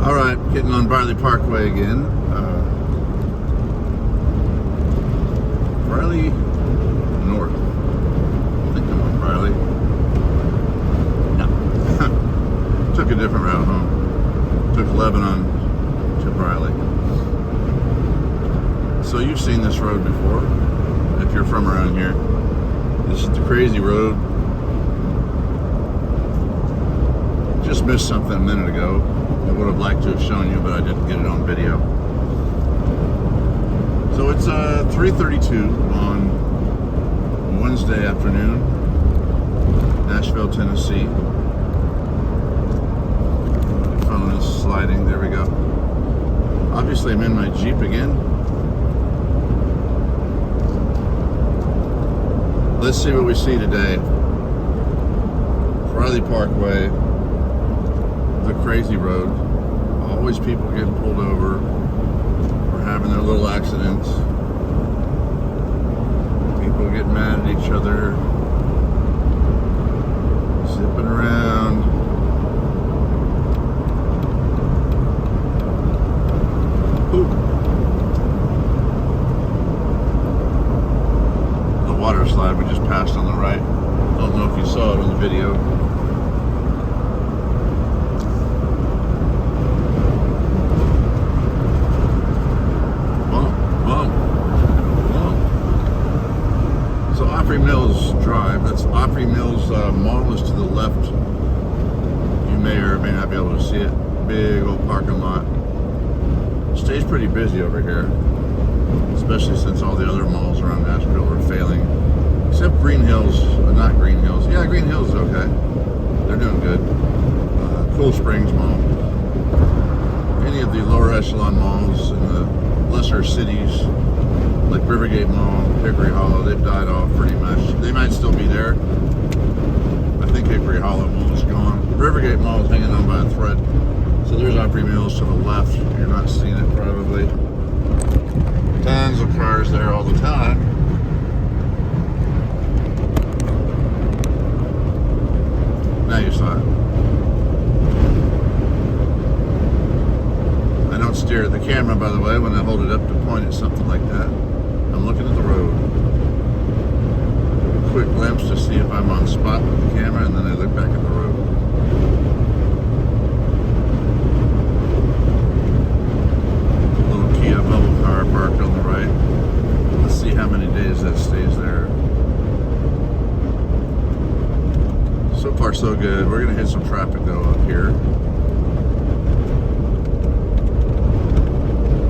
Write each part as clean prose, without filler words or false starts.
All right, getting on Briley Parkway again. Briley North. I think I'm on Briley. No. Took a different route home. Took Lebanon to Briley. So you've seen this road before, if you're from around here. This is the crazy road. Just missed something a minute ago. I would have liked to have shown you, but I didn't get it on video. So it's 3:32 on Wednesday afternoon, Nashville, Tennessee. The phone is sliding. There we go. Obviously, I'm in my Jeep again. Let's see what we see today. Briley Parkway. The crazy road. Always people getting pulled over or having their little accidents. People get mad at each other. Zipping around. Ooh. The water slide we just passed on the right. Don't know if you saw it on the video. Mills Drive. That's Opry Mills Mall is to the left. You may or may not be able to see it. Big old parking lot. Stays pretty busy over here, especially since all the other malls around Nashville are failing. Except Green Hills, not Green Hills. Yeah, Green Hills is okay. They're doing good. Cool Springs Mall. Any of the lower echelon malls in the lesser cities, like Rivergate Mall, Hickory Hollow, they've died off pretty much. They might still be there. I think Hickory Hollow Mall is gone. Rivergate Mall is hanging on by a thread. So there's Opry Mills to the left. You're not seeing it probably. Tons of cars there all the time. Now you saw it. I don't stare at the camera, by the way, when I hold it up to point at something like that. I'm looking at the road. A quick glimpse to see if I'm on spot with the camera, and then I look back at the road. A little Kia bubble car parked on the right. Let's see how many days that stays there. So far so good. We're going to hit some traffic though up here.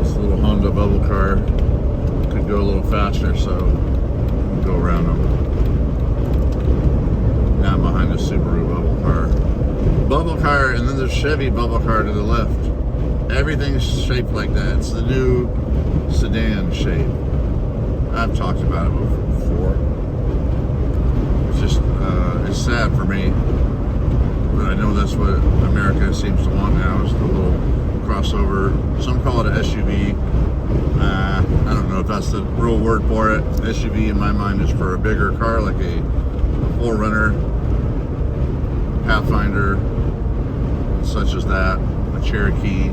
This little Honda bubble car could go a little faster, so we'll go around them. Now I'm behind a Subaru bubble car. Bubble car, and then there's Chevy bubble car to the left. Everything's shaped like that. It's the new sedan shape. I've talked about it before. It's just, it's sad for me. But I know that's what America seems to want now, is the little crossover. Some call it an SUV. I don't know if that's the real word for it. SUV in my mind is for a bigger car, like a 4Runner, Pathfinder, such as that, a Cherokee,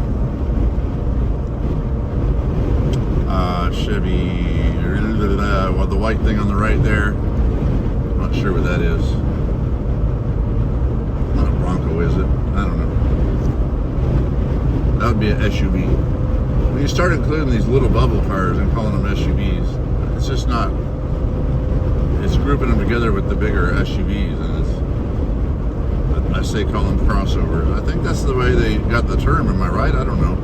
Chevy, well, the white thing on the right there. I'm not sure what that is. Not a Bronco, is it? I don't know. That would be an SUV. When you start including these little bubble cars and calling them SUVs, it's just not. It's grouping them together with the bigger SUVs, and I say call them crossovers. I think that's the way they got the term. Am I right? I don't know.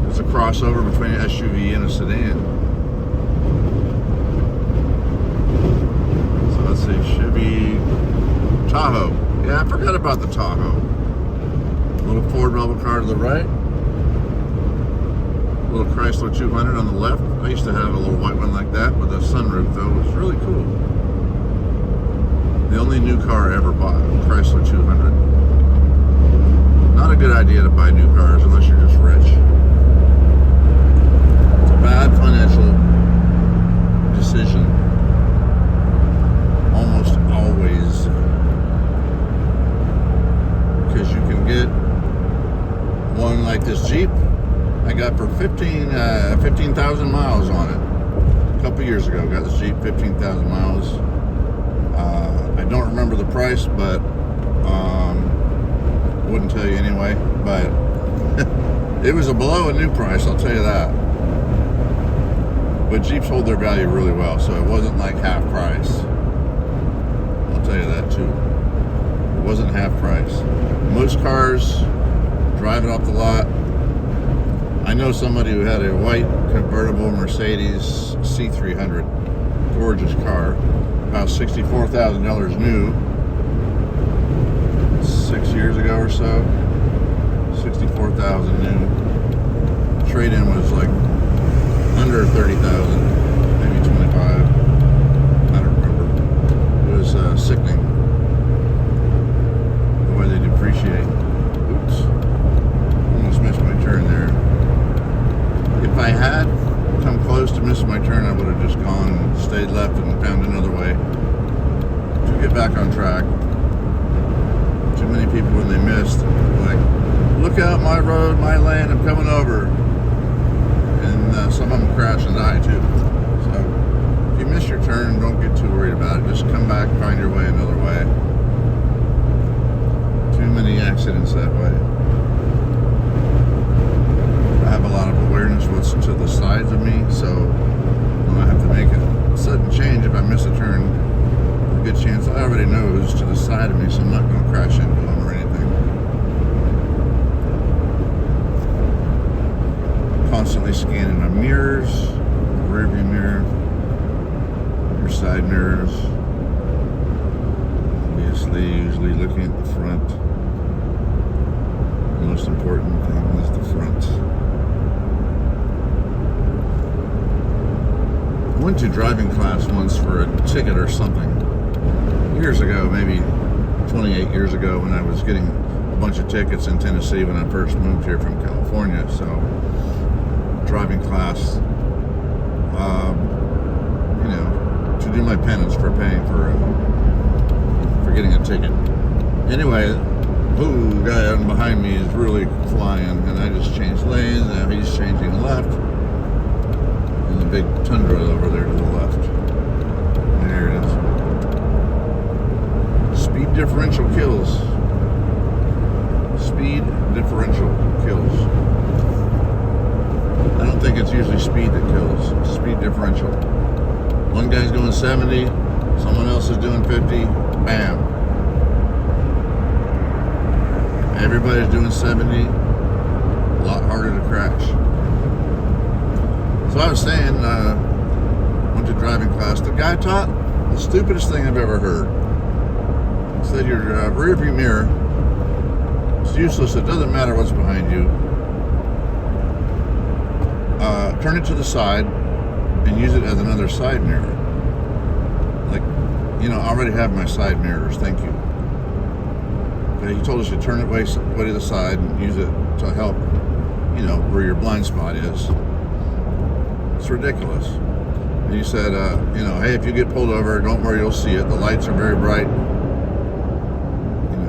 It's a crossover between an SUV and a sedan. So let's say Chevy Tahoe. Yeah, I forgot about the Tahoe. Little Ford bubble car to the right. Little Chrysler 200 on the left. I used to have a little white one like that with a sunroof, though. It was really cool. The only new car I ever bought, Chrysler 200. Not a good idea to buy new cars unless you're just rich. It's a bad financial decision. Almost always. Because you can get one like this Jeep I got for 15,000 miles on it. A couple years ago, got this Jeep, 15,000 miles. I don't remember the price, but wouldn't tell you anyway. But it was below a new price, I'll tell you that. But Jeeps hold their value really well, so it wasn't like half price. I'll tell you that too. It wasn't half price. Most cars drive it off the lot. I know somebody who had a white convertible Mercedes C300, gorgeous car, about $64,000 new, 6 years ago or so. 64,000 new. Trade-in was like under 30,000, maybe 25. I don't remember. It was sickening the way they depreciate. Oops, almost missed my turn there. If I had come close to missing my turn, I would have just gone, stayed left, and found another way to get back on track. Too many people, when they missed, like, look out, my road, my lane, I'm coming over. And some of them crash and die too. So if you miss your turn, don't get too worried about it. Just come back, find your way another way. Too many accidents that way. I have a lot of awareness what's to the sides of me, so when I have to make a sudden change, if I miss a turn, a good chance I already know who's to the side of me, so I'm not going to crash into them or anything. Constantly scanning my mirrors, rear view mirror, your side mirrors. Obviously, usually looking at the front. The most important thing is the front. I went to driving class once for a ticket or something years ago, maybe 28 years ago, when I was getting a bunch of tickets in Tennessee when I first moved here from California. So driving class, to do my penance for paying for getting a ticket. Anyway, guy out behind me is really flying, and I just changed lanes. Now he's changing left, and the big Tundra over there to the left. There it is. Speed differential kills. Speed differential kills. I don't think it's usually speed that kills. Speed differential. One guy's going 70, someone else is doing 50, bam. Everybody's doing 70, a lot harder to crash. So I was saying, went to driving class. The guy taught the stupidest thing I've ever heard. He said your rear view mirror is useless. It doesn't matter what's behind you. Turn it to the side and use it as another side mirror. Like, I already have my side mirrors, thank you. Okay, he told us to turn it way to the side and use it to help, where your blind spot is. It's ridiculous. And he said, hey, if you get pulled over, don't worry, you'll see it. The lights are very bright.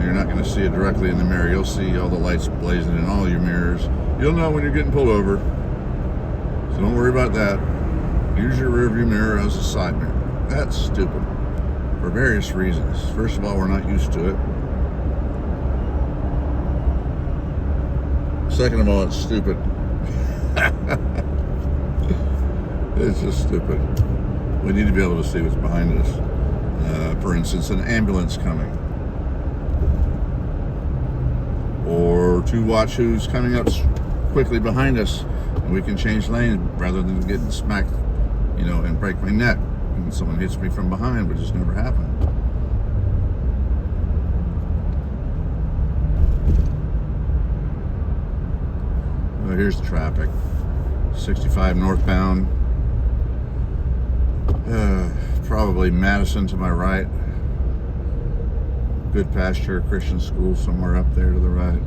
You're not going to see it directly in the mirror. You'll see all the lights blazing in all your mirrors. You'll know when you're getting pulled over. So don't worry about that. Use your rear view mirror as a side mirror. That's stupid. For various reasons. First of all, we're not used to it. Second of all, it's stupid. It's just stupid. We need to be able to see what's behind us. For instance, an ambulance coming. Or to watch who's coming up quickly behind us. And we can change lanes rather than getting smacked, and break my neck when someone hits me from behind, which has never happened. Well, here's the traffic. 65 northbound. Probably Madison to my right. Good Pasture Christian School somewhere up there to the right.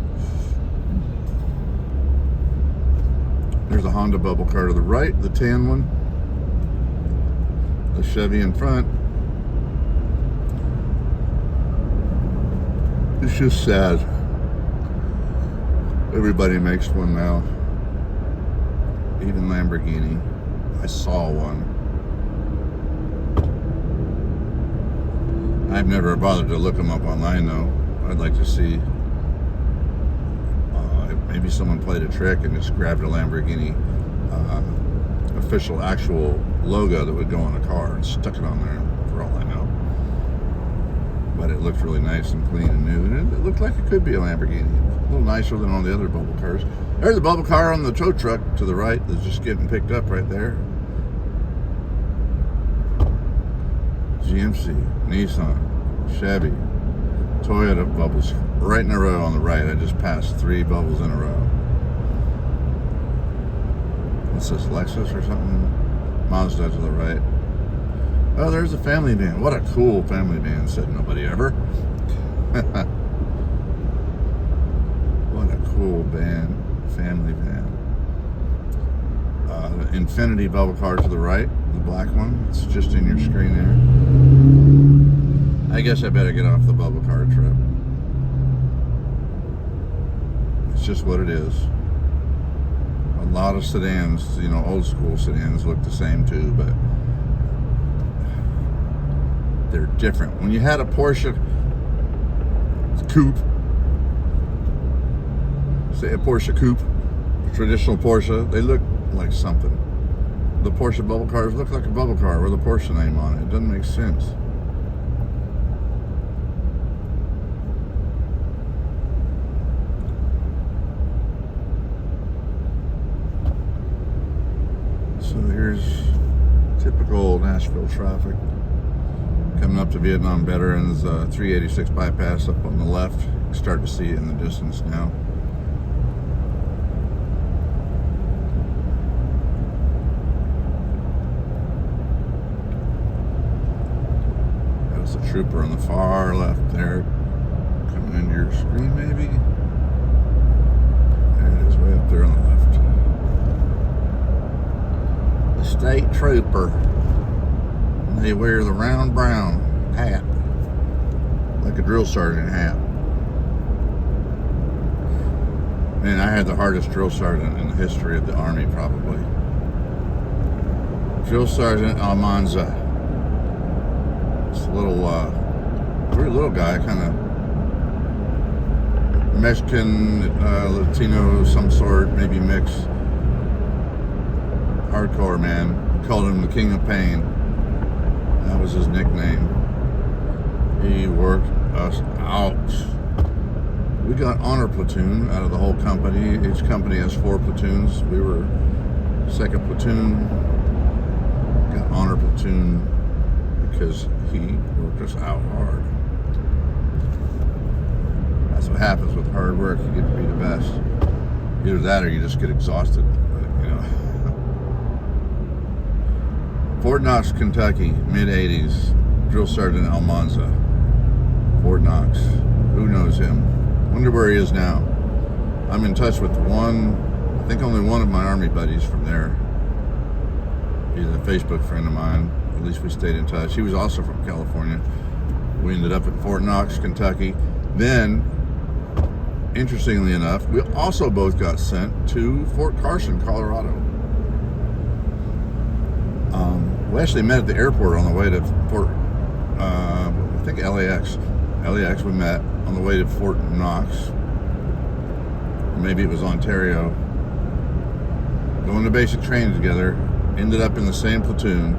There's a Honda bubble car to the right, the tan one. The Chevy in front. It's just sad. Everybody makes one now. Even Lamborghini. I saw one. I've never bothered to look them up online though. I'd like to see. Maybe someone played a trick and just grabbed a Lamborghini official actual logo that would go on a car and stuck it on there, for all I know. But it looked really nice and clean and new, and it looked like it could be a Lamborghini. A little nicer than all the other bubble cars. There's a bubble car on the tow truck to the right that's just getting picked up right there. GMC, Nissan, Chevy, Toyota bubbles right in a row on the right. I just passed 3 bubbles in a row. What's this, Lexus or something? Mazda to the right. Oh, there's a family van. What a cool family van, said nobody ever. What a cool family van. Infinity bubble car to the right, the black one. It's just in your screen there. I guess I better get off the bubble car trip. It's just what it is. A lot of sedans, you know, old school sedans look the same too, but they're different. When you had a Porsche coupe, say a Porsche coupe, a traditional Porsche, they look like something. The Porsche bubble cars look like a bubble car with a Porsche name on it. It doesn't make sense. So here's typical Nashville traffic. Coming up to Vietnam Veterans, 386 bypass up on the left. Start to see it in the distance now. That's a trooper on the far left there, coming into your screen maybe. There it is, way up there on the left. The state trooper. They wear the round brown hat, like a drill sergeant hat. Man, I had the hardest drill sergeant in the history of the Army, probably. Drill Sergeant Almanza. It's a little, very little guy, kind of Mexican, Latino, some sort, maybe mix. Hardcore man. Called him the King of Pain. That was his nickname. He worked us out. We got honor platoon out of the whole company. Each company has 4 platoons. We were second platoon. Got honor platoon because he worked us out hard. That's what happens with hard work. You get to be the best. Either that or you just get exhausted. You know. Fort Knox, Kentucky, mid-80s. Drill Sergeant Almanza. Fort Knox. Who knows him? Wonder where he is now. I'm in touch with I think only one of my Army buddies from there. He's a Facebook friend of mine. At least we stayed in touch. He was also from California. We ended up at Fort Knox, Kentucky. Then, interestingly enough, we also both got sent to Fort Carson, Colorado. We actually met at the airport on the way to Fort, I think LAX. LAX we met on the way to Fort Knox. Maybe it was Ontario. Going to basic training together. Ended up in the same platoon.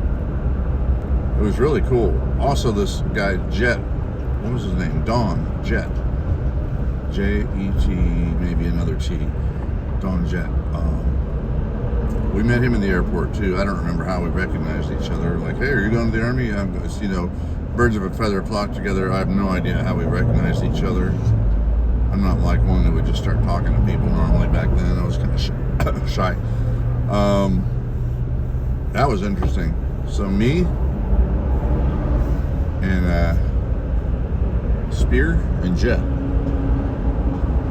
It was really cool. Also, this guy, Jet, what was his name? Don Jet. J-E-T, maybe another T. Don Jet. We met him in the airport too. I don't remember how we recognized each other. Like, hey, are you going to the Army? You know, birds of a feather flock together. I have no idea how we recognized each other. I'm not like one that would just start talking to people normally. Back then, I was kind of shy. That was interesting. So me and Spear and Jet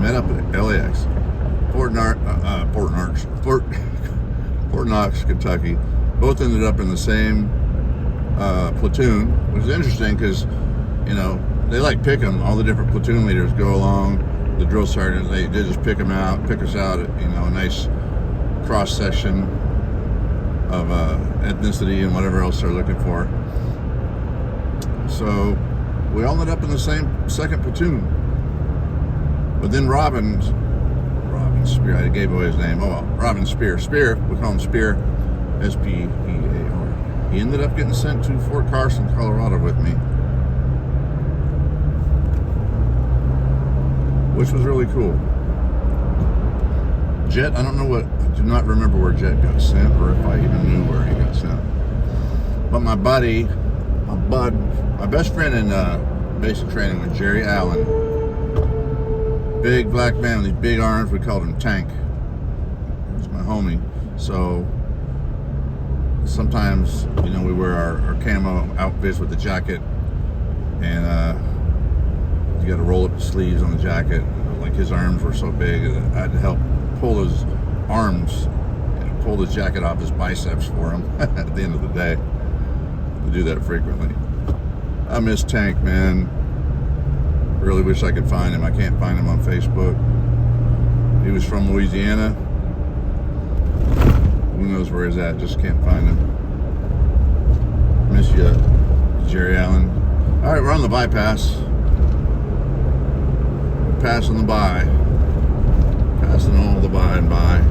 met up at LAX, Fort Knox, Kentucky. Both ended up in the same platoon, which is interesting because, you know, they like pick them. All the different platoon leaders go along the drill sergeant, they just pick us out, a nice cross section of ethnicity and whatever else they're looking for. So we all ended up in the same second platoon. But then Robin Spear, I gave away his name. Oh well, Robin Spear, we call him Spear, S-P-E-A-R. He ended up getting sent to Fort Carson, Colorado with me, which was really cool. Jet, I do not remember where Jet got sent, or if I even knew where he got sent. But my best friend in basic training was Jerry Allen. Big black man with these big arms, we called him Tank. He was my homie. So sometimes, we wear our camo outfits with the jacket, and you got to roll up the sleeves on the jacket. Like, his arms were so big, I had to help pull his arms, pull the jacket off his biceps for him at the end of the day. I do that frequently. I miss Tank, man. Really wish I could find him. I can't find him on Facebook. He was from Louisiana. Who knows where he's at? Just can't find him. Miss you, Jerry Allen. All right, we're on the bypass. Passing the by. Passing all the by and by.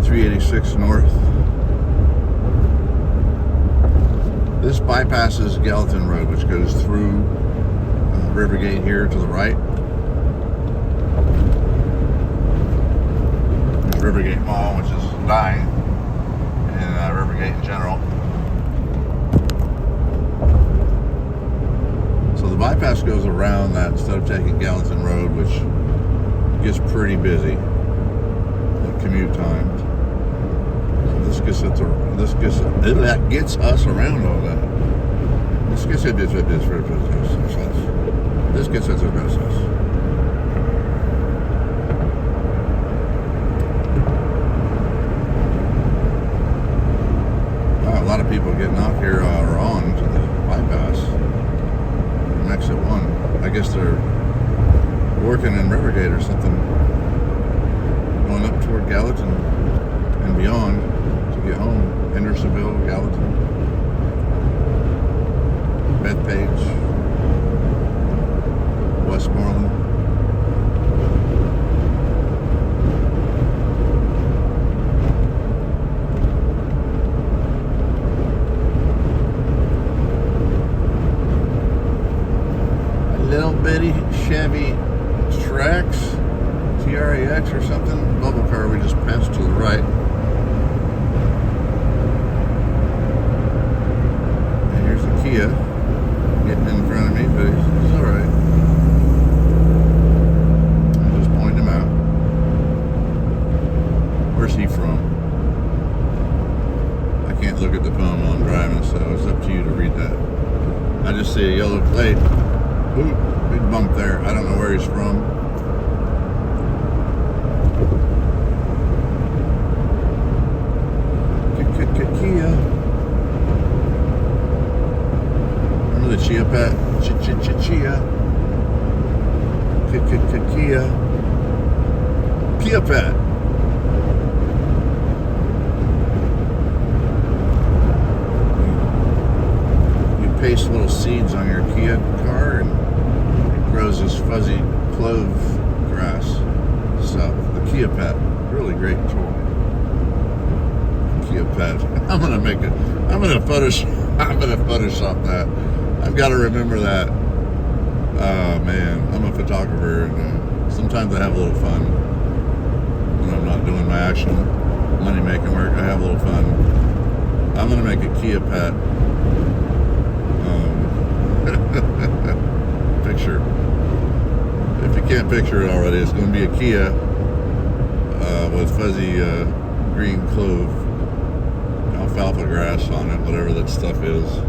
386 north. This bypasses Gallatin Road, which goes through Rivergate here to the right. There's Rivergate Mall, which is dying, and Rivergate in general. So the bypass goes around that instead of taking Gallatin Road, which gets pretty busy at commute times. This gets us around all that. This gets us. Wow, a lot of people getting off here are on to the bypass from exit 1. I guess they're working in Rivergate or something, going up toward Gallatin and beyond. Get home. Hendersonville, Gallatin, Bethpage, Westmoreland. A little bitty Chevy Trax, TRAX or something, bubble car we just passed to the right. Kia getting in front of me, but he's alright. I just pointed him out. Where's he from? I can't look at the phone while I'm driving, so it's up to you to read that. I just see a yellow plate. Ooh, big bump there. I don't know where he's from. Kia. The Chia Pet, Kia Pet. You paste little seeds on your Kia car and it grows this fuzzy clove grass. So the Kia Pet, really great toy. Kia Pet. I'm gonna Photoshop that. I've got to remember that. Oh man, I'm a photographer, and sometimes I have a little fun when I'm not doing my actual money making work. I have a little fun. I'm gonna make a Kia Pet picture. If you can't picture it already, it's going to be a Kia with fuzzy green clove, alfalfa grass on it, whatever that stuff is.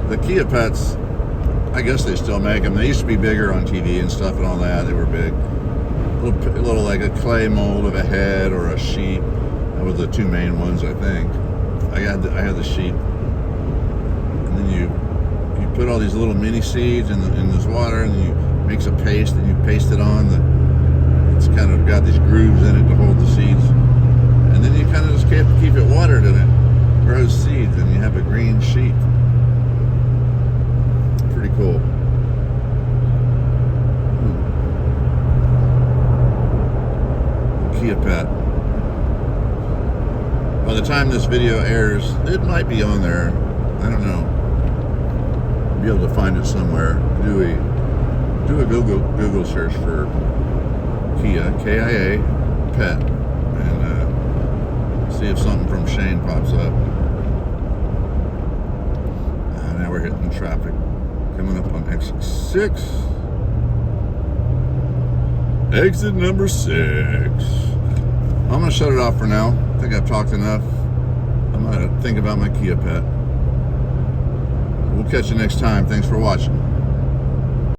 The Kia Pets, I guess they still make them. They used to be bigger on TV and stuff and all that. They were big. A little like a clay mold of a head or a sheep. That was the two main ones, I think. I had the sheep. And then you put all these little mini seeds in this water, and you mix a paste, and you paste it on. It's kind of got these grooves in it to hold the seeds, and then you kind of just keep it watered, and it grows seeds, and you have a green sheet. Pretty cool. Kia Pet. By the time this video airs, it might be on there. I don't know. Be able to find it somewhere. Do a Google search for Kia, K-I-A, Pet, and see if something from Shane pops up. Now we're hitting traffic. Coming up on exit 6. Exit number 6. I'm going to shut it off for now. I think I've talked enough. I'm going to think about my Kia Pet. We'll catch you next time. Thanks for watching.